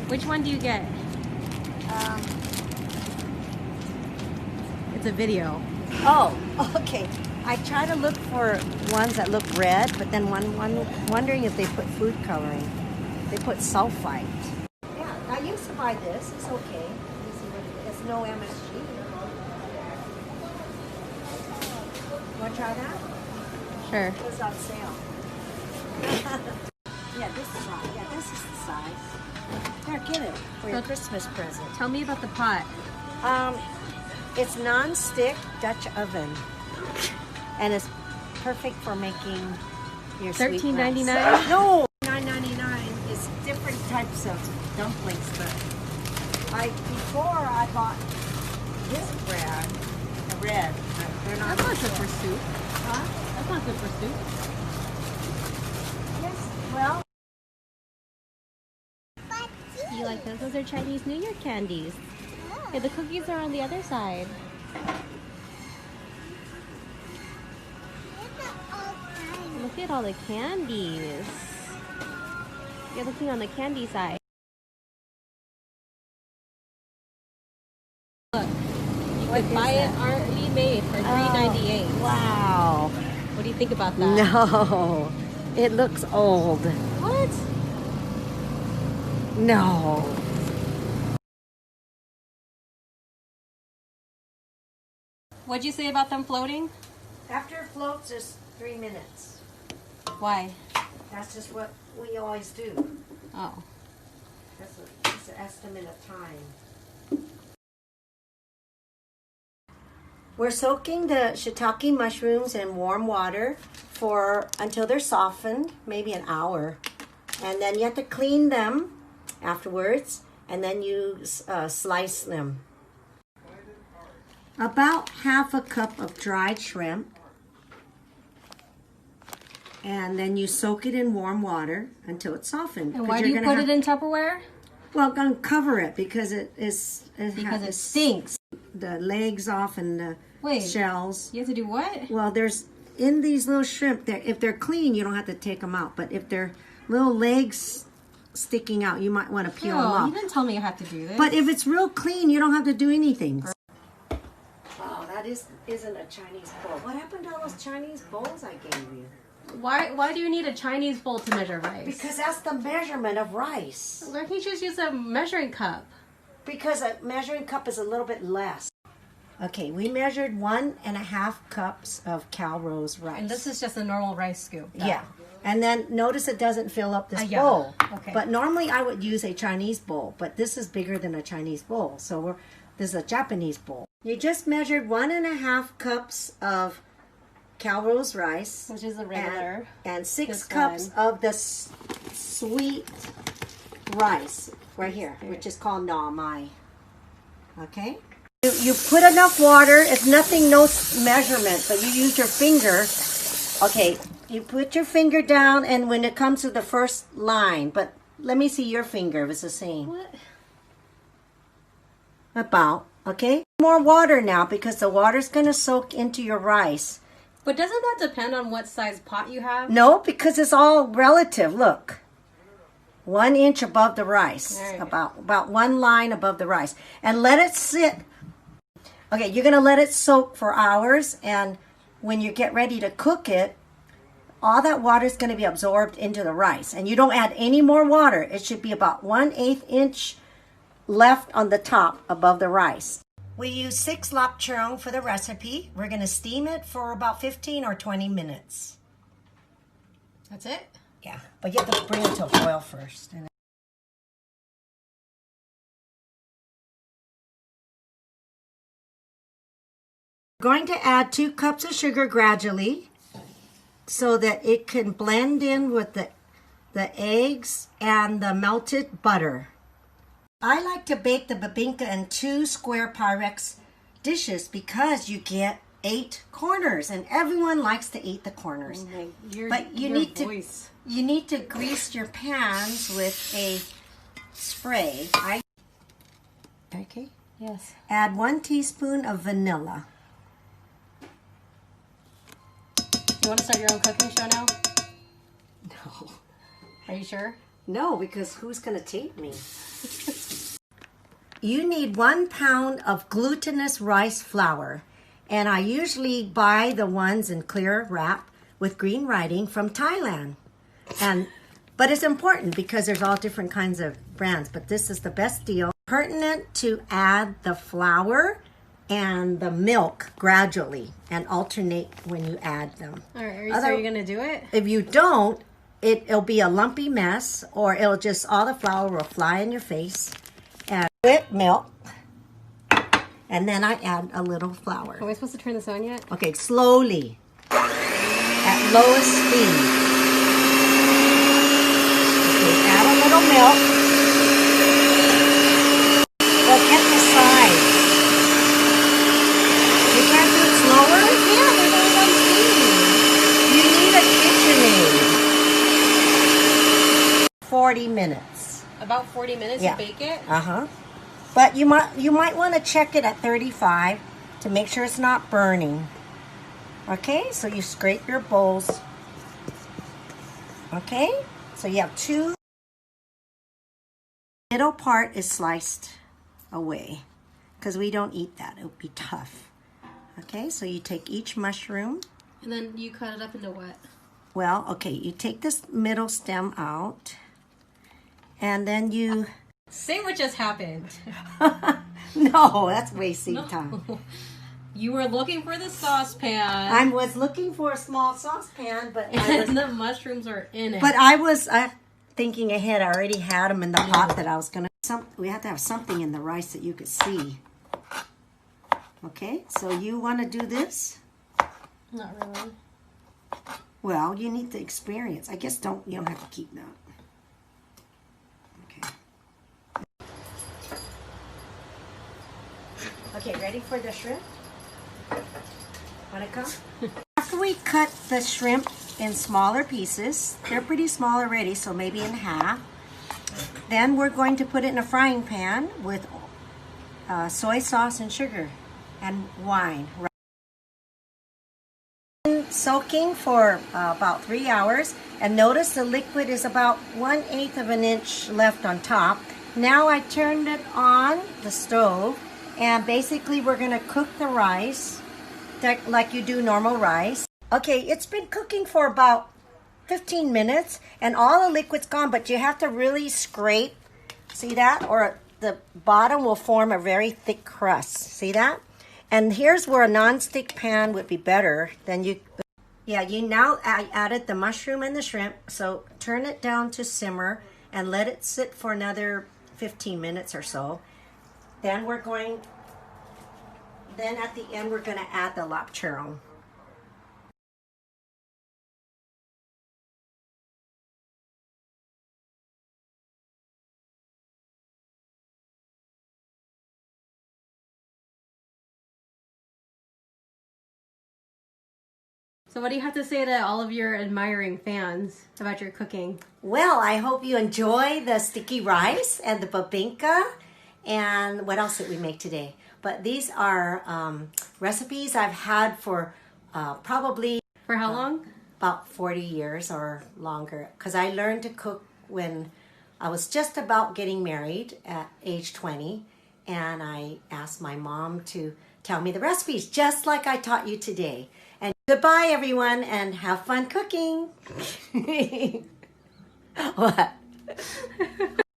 Which one do you get? It's a video. Oh, okay. I try to look for ones that look red, but then wondering if they put food coloring. They put sulfite. Yeah, I used to buy this. It's okay. It's no MSG. Want to try that? Sure. It was on sale. Yeah, this is the size. There, get it for your Christmas present. Tell me about the pot. It's non-stick Dutch oven, and it's perfect for making your sweet $13.99? rice. No, $9.99 is different types of dumplings. But before I bought this brand, the red. They're not. That's not good for soup. Huh? That's not good for soup. Yes. Well. You like those? Those are Chinese New Year candies. Yeah, the cookies are on the other side. Look at all the candies. You're looking on the candy side. Look, you could buy it already made for $3.98. Wow. What do you think about that? No, it looks old. What? No. What'd you say about them floating? After it floats, it's 3 minutes. Why? That's just what we always do. Oh. That's an estimate of time. We're soaking the shiitake mushrooms in warm water until they're softened, maybe an hour. And then you have to clean them afterwards, and then you slice them. About half a cup of dried shrimp. And then you soak it in warm water until it's softened. And why do you put it in Tupperware? Well, I'm going to cover it because it stinks. The legs off and the shells. You have to do what? Well, there's in these little shrimp, if they're clean, you don't have to take them out. But if they're little legs sticking out, you might want to peel them off. You didn't tell me I have to do this. But if it's real clean, you don't have to do anything. Oh, that isn't a Chinese bowl. What happened to all those Chinese bowls I gave you? Why do you need a Chinese bowl to measure rice? Because that's the measurement of rice. Why can't you just use a measuring cup? Because a measuring cup is a little bit less. Okay, we measured 1.5 cups of Calrose rice. And this is just a normal rice scoop. Yeah. And then notice it doesn't fill up this yeah. bowl. Okay. But normally I would use a Chinese bowl, but this is bigger than a Chinese bowl. So this is a Japanese bowl. You just measured 1.5 cups of Calrose rice, which is a regular, and 6 cups of the sweet rice right here, which is called na mai. Okay, you put enough water. It's nothing, no measurement, but you use your finger. Okay, you put your finger down, and when it comes to the first line, but let me see your finger if it's the same. What? About, okay, more water now because the water's going to soak into your rice. But doesn't that depend on what size pot you have? No, because it's all relative. Look, 1 inch above the rice, about one line above the rice, and let it sit. Okay, you're gonna let it soak for hours, and when you get ready to cook it, all that water is going to be absorbed into the rice, and you don't add any more water. It should be about 1/8 inch left on the top above the rice. We use 6 lap churong for the recipe. We're going to steam it for about 15 or 20 minutes. That's it? Yeah, but you have to bring it to a boil first. We're going to add 2 cups of sugar gradually so that it can blend in with the eggs and the melted butter. I like to bake the Babinka in 2 square Pyrex dishes because you get 8 corners, and everyone likes to eat the corners. But you need to grease your pans with a spray. Okay. Yes. Add 1 teaspoon of vanilla. You want to start your own cooking show now? No. Are you sure? No, because who's going to tape me? You need 1 pound of glutinous rice flour. And I usually buy the ones in clear wrap with green writing from Thailand. But it's important because there's all different kinds of brands. But this is the best deal. Pertinent to add the flour and the milk gradually and alternate when you add them. All right, so you're going to do it? If you don't, it'll be a lumpy mess, or it'll just, all the flour will fly in your face. And with milk, and then I add a little flour. Are we supposed to turn this on yet? Okay, slowly, at lowest speed. Okay, add a little milk. Look at the size. You can't do it slower? Yeah, there's only one speed. You need a KitchenAid. 40 minutes. About 40 minutes Yeah. to bake it? Uh-huh. But you might want to check it at 35 to make sure it's not burning. Okay, so you scrape your bowls. Okay, so you have 2. Middle part is sliced away because we don't eat that. It would be tough. Okay, so you take each mushroom. And then you cut it up into what? Well, okay, you take this middle stem out, and then you... Say what just happened. No, that's wasting time. You were looking for the saucepan. I was looking for a small saucepan, but And the mushrooms are in it. But I was thinking ahead. I already had them in the pot that I was going to... We have to have something in the rice that you could see. Okay, so you want to do this? Not really. Well, you need the experience. I guess you don't have to keep that. Okay. Okay, ready for the shrimp? Want to come? After we cut the shrimp in smaller pieces, they're pretty small already, so maybe in half. Then we're going to put it in a frying pan with soy sauce and sugar and wine. Soaking for about 3 hours, and notice the liquid is about 1/8 of an inch left on top. Now I turned it on the stove, and basically we're going to cook the rice like you do normal rice. Okay, it's been cooking for about 15 minutes and all the liquid's gone, but you have to really scrape. See that? Or the bottom will form a very thick crust. See that? And here's where a non-stick pan would be better than you. Yeah, I added the mushroom and the shrimp, so turn it down to simmer and let it sit for another 15 minutes or so. Then at the end we're going to add the lapcharon. So what do you have to say to all of your admiring fans about your cooking? Well, I hope you enjoy the sticky rice and the babinka. And what else did we make today? But these are recipes I've had for probably... For how long? About 40 years or longer. Because I learned to cook when I was just about getting married at age 20. And I asked my mom to tell me the recipes, just like I taught you today. And goodbye, everyone, and have fun cooking. What?